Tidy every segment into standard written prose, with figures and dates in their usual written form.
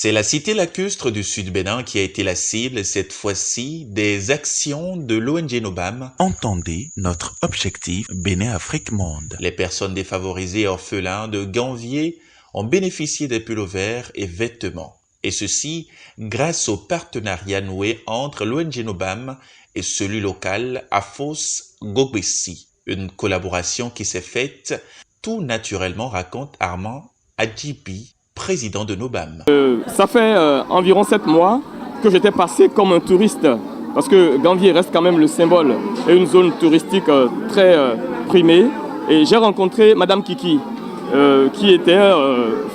C'est la cité lacustre du Sud-Bénin qui a été la cible, cette fois-ci, des actions de l'ONG Nobam. Entendez notre objectif Bénin-Afrique-Monde. Les personnes défavorisées et orphelins de Ganvier ont bénéficié des pullovers et vêtements. Et ceci grâce au partenariat noué entre l'ONG Nobam et celui local Afos Gogbessi. Une collaboration qui s'est faite tout naturellement, raconte Armand Adjibi, président de Nobam. Ça fait environ 7 mois que j'étais passé comme un touriste, parce que Ganvier reste quand même le symbole et une zone touristique très primée. Et j'ai rencontré Madame Kiki, qui était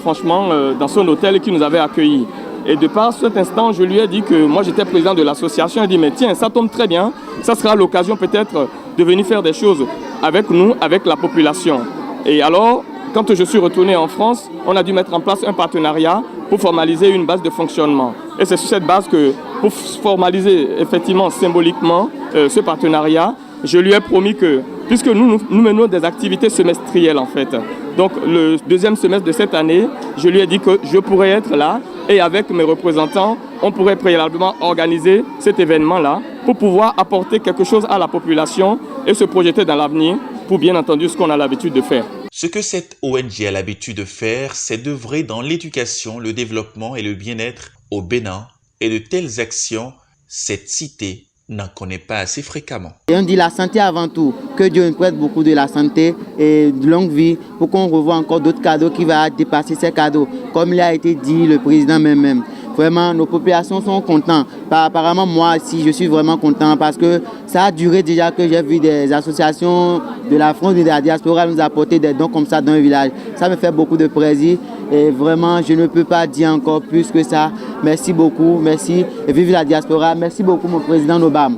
franchement dans son hôtel et qui nous avait accueillis. Et de par cet instant, je lui ai dit que moi j'étais président de l'association. Elle dit mais tiens, ça tombe très bien, ça sera l'occasion peut-être de venir faire des choses avec nous, avec la population. Et alors, quand je suis retourné en France, on a dû mettre en place un partenariat pour formaliser une base de fonctionnement. Et c'est sur cette base que, pour formaliser effectivement symboliquement ce partenariat, je lui ai promis que, puisque nous menons des activités semestrielles en fait, donc le deuxième semestre de cette année, je lui ai dit que je pourrais être là et avec mes représentants, on pourrait préalablement organiser cet événement-là pour pouvoir apporter quelque chose à la population et se projeter dans l'avenir pour bien entendu ce qu'on a l'habitude de faire. Ce que cette ONG a l'habitude de faire, c'est d'œuvrer dans l'éducation, le développement et le bien-être au Bénin. Et de telles actions, cette cité n'en connaît pas assez fréquemment. Et on dit la santé avant tout, que Dieu nous prête beaucoup de la santé et de longue vie pour qu'on revoie encore d'autres cadeaux qui vont dépasser ces cadeaux. Comme il a été dit, le président même. Vraiment, nos populations sont contentes. Apparemment, moi aussi, je suis vraiment content parce que ça a duré déjà que j'ai vu des associations de la France et de la diaspora nous apporter des dons comme ça dans le village. Ça me fait beaucoup de plaisir et vraiment, je ne peux pas dire encore plus que ça. Merci beaucoup, merci et vive la diaspora. Merci beaucoup, mon président Nobam.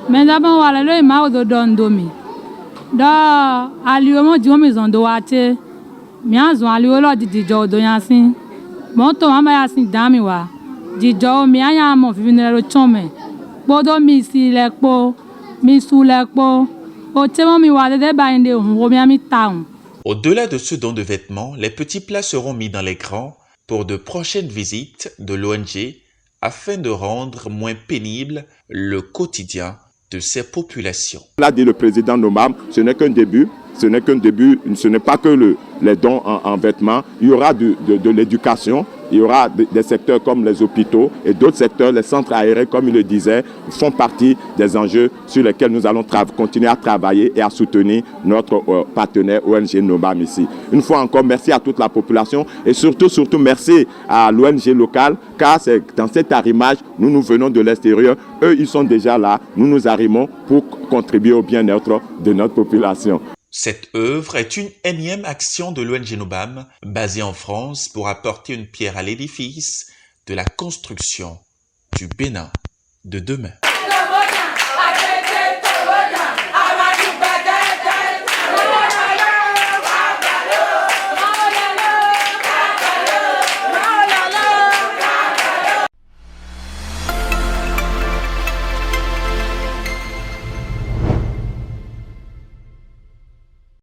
Mais d'abord, voilà, le mao de dondomi. Da aliyomo diomi zondo wate. Mianzo aliyolo di jodo yansin. Monto mama yasin dami wa. Di jo mi anya mo vivinero chome. Bodo mi si lekpo, mi sou lekpo. O temo mi wa de ba inde o mi ami taun. Au-delà de ce don de vêtements, les petits plats seront mis dans les grands pour de prochaines visites de l'ONG afin de rendre moins pénible le quotidien de ces populations. L'a dit le président Nobam, ce n'est qu'un début. Ce n'est qu'un début, ce n'est pas que les dons en vêtements. Il y aura de l'éducation, il y aura des secteurs comme les hôpitaux et d'autres secteurs, les centres aérés, comme il le disait, font partie des enjeux sur lesquels nous allons continuer à travailler et à soutenir notre partenaire ONG Nobam ici. Une fois encore, merci à toute la population et surtout merci à l'ONG locale, car c'est dans cet arrimage, nous venons de l'extérieur, eux ils sont déjà là, nous arrimons pour contribuer au bien-être de notre population. Cette œuvre est une énième action de l'ONG Nobam, basée en France, pour apporter une pierre à l'édifice de la construction du Bénin de demain.